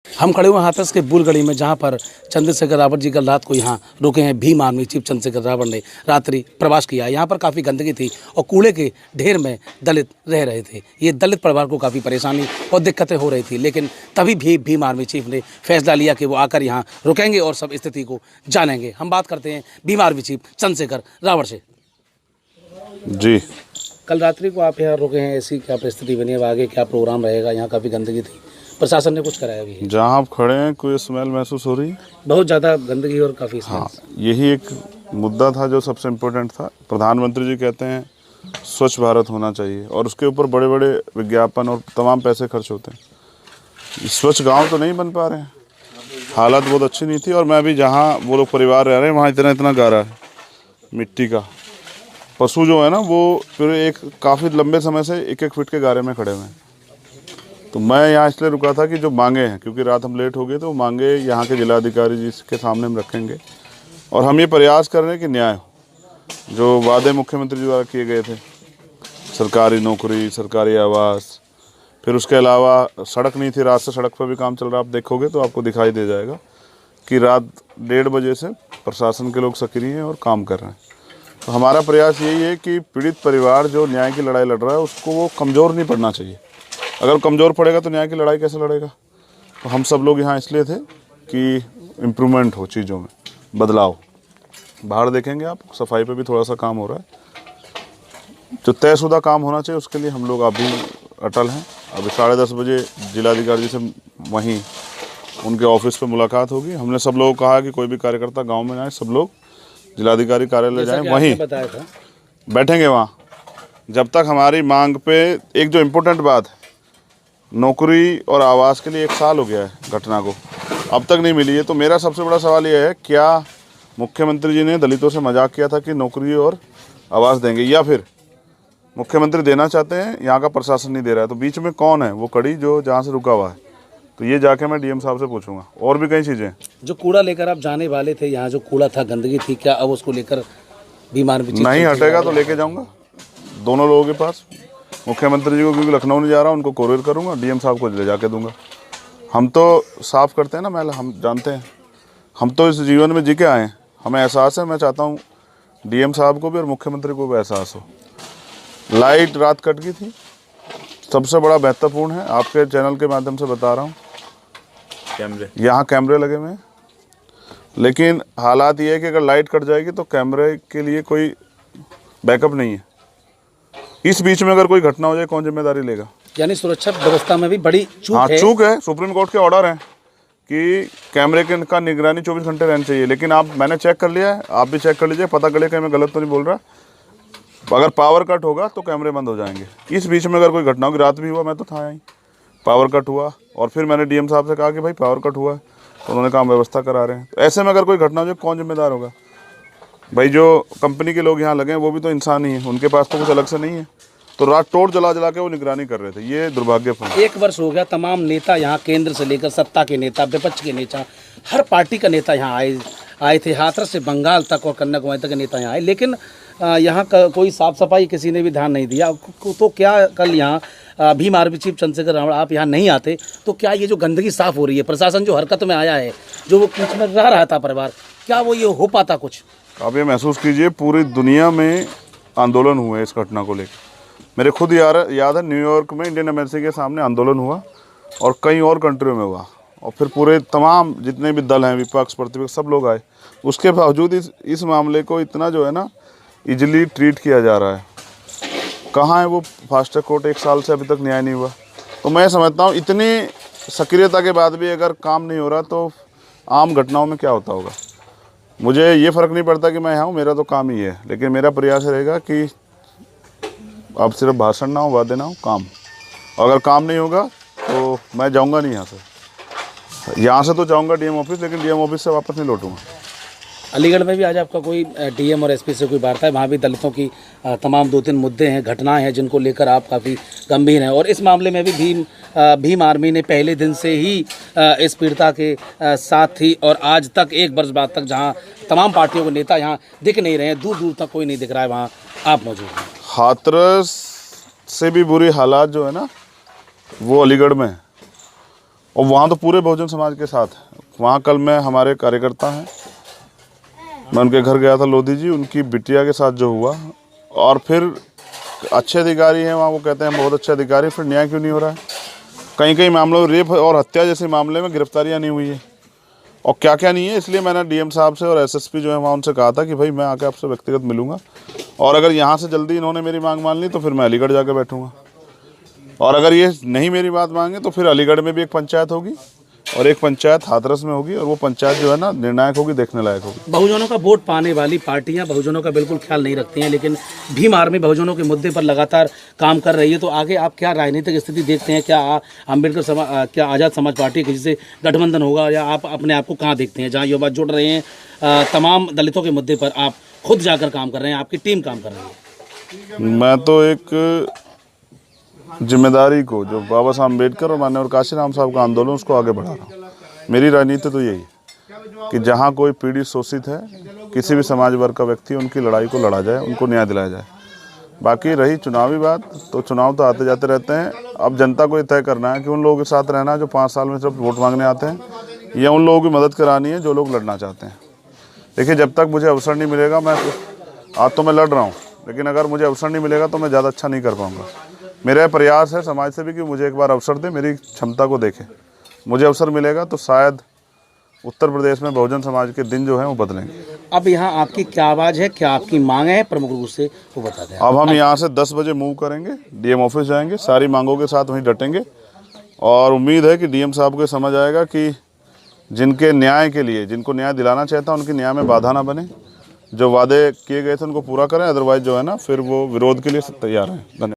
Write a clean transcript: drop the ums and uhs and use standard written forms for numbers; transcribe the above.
हम खड़े हुए हाथरस के बुलगढ़ी में, जहां पर चंद्रशेखर रावत जी कल रात को यहां रुके हैं। भीम आर्मी चीफ चंद्रशेखर रावत ने रात्रि प्रवास किया। यहां पर काफ़ी गंदगी थी और कूड़े के ढेर में दलित रह रहे थे। ये दलित परिवार को काफ़ी परेशानी और दिक्कतें हो रही थी, लेकिन तभी भी भीम आर्मी चीफ ने फैसला लिया कि वो आकर यहाँ रुकेंगे और सब स्थिति को जानेंगे। हम बात करते हैं भीम आर्मी चीफ चंद्रशेखर रावत से। जी, कल रात्रि को आप यहाँ रुके हैं, ऐसी क्या परिस्थिति बनी है? आगे क्या प्रोग्राम रहेगा? यहाँ काफ़ी गंदगी थी, प्रशासन ने कुछ कराया भी है? जहाँ आप खड़े हैं कोई स्मेल महसूस हो रही है? बहुत ज़्यादा गंदगी और काफ़ी हाँ, यही एक मुद्दा था जो सबसे इम्पोर्टेंट था। प्रधानमंत्री जी कहते हैं स्वच्छ भारत होना चाहिए और उसके ऊपर बड़े बड़े विज्ञापन और तमाम पैसे खर्च होते हैं। स्वच्छ गांव तो नहीं बन पा रहे हैं, हालत बहुत अच्छी नहीं थी। और मैं भी जहाँ वो लोग परिवार रह रहे हैं वहाँ इतना इतना गारा है मिट्टी का। पशु जो है ना वो फिर एक काफ़ी लंबे समय से एक एक फीट के गारे में खड़े हुए हैं। तो मैं यहाँ इसलिए रुका था कि जो मांगे हैं, क्योंकि रात हम लेट हो गए, तो मांगे यहाँ के जिलाधिकारी जी के सामने हम रखेंगे और हम ये प्रयास कर रहे हैं कि न्याय हो। जो वादे मुख्यमंत्री जी द्वारा किए गए थे, सरकारी नौकरी, सरकारी आवास, फिर उसके अलावा सड़क नहीं थी, रात से सड़क पर भी काम चल रहा है। आप देखोगे तो आपको दिखाई दे जाएगा कि रात 1:30 बजे से प्रशासन के लोग सक्रिय हैं और काम कर रहे हैं। तो हमारा प्रयास यही है कि पीड़ित परिवार जो न्याय की लड़ाई लड़ रहा है उसको वो कमज़ोर नहीं पड़ना चाहिए। अगर कमज़ोर पड़ेगा तो न्याय की लड़ाई कैसे लड़ेगा? तो हम सब लोग यहाँ इसलिए थे कि इम्प्रूवमेंट हो, चीज़ों में बदलाव। बाहर देखेंगे आप, सफाई पे भी थोड़ा सा काम हो रहा है। जो तयशुदा काम होना चाहिए उसके लिए हम लोग अभी अटल हैं। अभी 10:30 बजे जिलाधिकारी जी से वहीं उनके ऑफिस पे मुलाकात होगी। हमने सब लोगों को कहा कि कोई भी कार्यकर्ता गाँव में ना आए, सब लोग जिलाधिकारी कार्यालय जाएँ, वहीं बताया था बैठेंगे वहाँ जब तक हमारी मांग पे। एक जो इम्पोर्टेंट बात है, नौकरी और आवास के लिए 1 साल हो गया है घटना को, अब तक नहीं मिली है। तो मेरा सबसे बड़ा सवाल यह है, क्या मुख्यमंत्री जी ने दलितों से मजाक किया था कि नौकरी और आवास देंगे, या फिर मुख्यमंत्री देना चाहते हैं, यहाँ का प्रशासन नहीं दे रहा है? तो बीच में कौन है वो कड़ी जो जहाँ से रुका हुआ है? तो ये जाके मैं डीएम साहब से पूछूंगा। और भी कई चीज़ें। जो कूड़ा लेकर आप जाने वाले थे, यहाँ जो कूड़ा था, गंदगी थी, क्या अब उसको लेकर बीमार नहीं हटेगा तो लेके जाऊँगा दोनों लोगों के पास। मुख्यमंत्री जी को क्योंकि लखनऊ नहीं जा रहा, उनको कोरियर करूँगा, डीएम साहब को ले जाके दूंगा। हम तो साफ़ करते हैं ना मैला, हम जानते हैं। हम तो इस जीवन में जी के आए हैं, हमें एहसास है। मैं चाहता हूँ डीएम साहब को भी और मुख्यमंत्री को भी एहसास हो। लाइट रात कट गई थी, सबसे बड़ा महत्वपूर्ण है, आपके चैनल के माध्यम से बता रहा हूँ, कैमरे, यहाँ कैमरे लगे हुए हैं। लेकिन हालात ये है कि अगर लाइट कट जाएगी तो कैमरे के लिए कोई बैकअप नहीं है। इस बीच में अगर कोई घटना हो जाए, कौन जिम्मेदारी लेगा? यानी सुरक्षा व्यवस्था में भी बड़ी चूक हाँ, है। चूक है। सुप्रीम कोर्ट के ऑर्डर हैं कि कैमरे का निगरानी 24 घंटे रहनी चाहिए। लेकिन मैंने चेक कर लिया है, आप भी चेक कर लीजिए, पता करिए कहीं मैं गलत तो नहीं बोल रहा। अगर पावर कट होगा तो कैमरे बंद हो जाएंगे। इस बीच में अगर कोई घटना होगी, रात भी हुआ, मैं तो था यहीं, पावर कट हुआ और फिर मैंने डीएम साहब से कहा कि भाई पावर कट हुआ है, तो उन्होंने कहा व्यवस्था करा रहे हैं। तो ऐसे में अगर कोई घटना हो जाए, कौन जिम्मेदार होगा? भाई जो कंपनी के लोग यहाँ लगे हैं वो भी तो इंसान ही है, उनके पास तो कुछ अलग से नहीं है। तो रात टोर जला के वो निगरानी कर रहे थे। ये दुर्भाग्यपूर्ण। 1 वर्ष हो गया, तमाम नेता यहाँ, केंद्र से लेकर सत्ता के नेता, विपक्ष के नेता, हर पार्टी का नेता यहाँ आए थे। हाथरस से बंगाल तक और कन्याकुमारी तक के नेता यहाँ आए, लेकिन यहाँ कोई साफ सफाई किसी ने भी ध्यान नहीं दिया। तो क्या कल यहाँ भीम आर्मी चीफ चंद्रशेखर रावत आप यहाँ नहीं आते तो क्या ये जो गंदगी साफ हो रही है, प्रशासन जो हरकत में आया है, जो वो बीच में रह रहा था परिवार, क्या वो ये हो पाता कुछ? आप ये महसूस कीजिए, पूरी दुनिया में आंदोलन हुए इस घटना को लेकर। मेरे खुद याद है, न्यूयॉर्क में इंडियन एम्बेसी के सामने आंदोलन हुआ और कई और कंट्रियों में हुआ, और फिर पूरे तमाम जितने भी दल हैं, विपक्ष प्रतिपक्ष, सब लोग आए। उसके बावजूद इस मामले को इतना जो है ना इजीली ट्रीट किया जा रहा है। कहाँ है वो फास्ट ट्रैक कोर्ट? 1 साल से अभी तक न्याय नहीं हुआ। तो मैं समझता हूँ इतनी सक्रियता के बाद भी अगर काम नहीं हो रहा तो आम घटनाओं में क्या होता होगा। मुझे ये फ़र्क नहीं पड़ता कि मैं यहाँ हूँ, मेरा तो काम ही है। लेकिन मेरा प्रयास रहेगा कि अब सिर्फ भाषण ना हो, वादे ना हो, काम। अगर काम नहीं होगा तो मैं जाऊँगा नहीं यहाँ से। यहाँ से तो जाऊँगा डीएम ऑफिस, लेकिन डीएम ऑफिस से वापस नहीं लौटूँगा। अलीगढ़ में भी आज आपका कोई डीएम और एसपी से कोई वार्ता है? वहाँ भी दलितों की तमाम 2-3 मुद्दे हैं, घटनाएं हैं जिनको लेकर आप काफ़ी गंभीर हैं, और इस मामले में भी भीम आर्मी ने पहले दिन से ही इस पीड़िता के साथ थी, और आज तक 1 वर्ष बाद तक जहाँ तमाम पार्टियों के नेता यहाँ दिख नहीं रहे हैं, दूर दूर तक कोई नहीं दिख रहा है, वहाँ आप मौजूद हैं। हाथरस से भी बुरी हालात जो है ना वो अलीगढ़ में है। और वहाँ तो पूरे बहुजन समाज के साथ है। वहाँ कल मैं हमारे कार्यकर्ता हैं, मैं उनके घर गया था लोधी जी, उनकी बिटिया के साथ जो हुआ, और फिर अच्छे अधिकारी हैं वहाँ, वो कहते हैं बहुत अच्छे अधिकारी, फिर न्याय क्यों नहीं हो रहा है? कई कई मामलों में रेप और हत्या जैसे मामले में गिरफ्तारियाँ नहीं हुई है, और क्या क्या नहीं है। इसलिए मैंने डीएम साहब से और एसएसपी जो है वहाँ उनसे कहा था कि भाई मैं आके आपसे व्यक्तिगत मिलूंगा, और अगर यहाँ से जल्दी इन्होंने मेरी मांग मान ली तो फिर मैं अलीगढ़ जाकर बैठूंगा, और अगर ये नहीं मेरी बात मांगे तो फिर अलीगढ़ में भी एक पंचायत होगी और एक पंचायत हाथरस में होगी, और वो पंचायत जो है ना निर्णायक होगी, देखने लायक होगी। बहुजनों का वोट पाने वाली पार्टियां बहुजनों का बिल्कुल ख्याल नहीं रखती हैं, लेकिन भीम आर्मी बहुजनों के मुद्दे पर लगातार काम कर रही है। तो आगे आप क्या राजनीतिक स्थिति देखते हैं? क्या अम्बेडकर क्या आज़ाद समाज पार्टी किसी से गठबंधन होगा, या आप अपने आप को कहाँ देखते हैं जहाँ युवा जुड़ रहे हैं? तमाम दलितों के मुद्दे पर आप खुद जाकर काम कर रहे हैं, आपकी टीम काम कर रही है। मैं तो एक जिम्मेदारी को, जो बाबा साहब अम्बेडकर और माननीय काशीराम साहब का आंदोलन, उसको आगे बढ़ा रहा हूँ। मेरी राजनीति तो यही है कि जहाँ कोई पीड़ित शोषित है, किसी भी समाज वर्ग का व्यक्ति, उनकी लड़ाई को लड़ा जाए, उनको न्याय दिलाया जाए। बाकी रही चुनावी बात, तो चुनाव तो आते जाते रहते हैं। अब जनता को ये तय करना है कि उन लोगों के साथ रहना है जो 5 साल में सिर्फ वोट मांगने आते हैं, या उन लोगों की मदद करानी है जो लोग लड़ना चाहते हैं। देखिए, जब तक मुझे अवसर नहीं मिलेगा, आज तो मैं लड़ रहा हूँ, लेकिन अगर मुझे अवसर नहीं मिलेगा तो मैं ज़्यादा अच्छा नहीं कर पाऊँगा। मेरा प्रयास है समाज से भी कि मुझे एक बार अवसर दे, मेरी क्षमता को देखे। मुझे अवसर मिलेगा तो शायद उत्तर प्रदेश में बहुजन समाज के दिन जो हैं वो बदलेंगे। अब यहाँ आपकी क्या आवाज़ है, क्या आपकी मांग है प्रमुख रूप से, वो बता दें। अब हम यहाँ से 10 बजे मूव करेंगे, डीएम ऑफिस जाएंगे, सारी मांगों के साथ वहीं डटेंगे, और उम्मीद है कि डीएम साहब को समझ आएगा कि जिनके न्याय के लिए, जिनको न्याय दिलाना चाहता है, उनकी न्याय में बाधा ना बने। जो वादे किए गए थे उनको पूरा करें, अदरवाइज जो है ना, फिर वो विरोध के लिए तैयार हैं। धन्यवाद।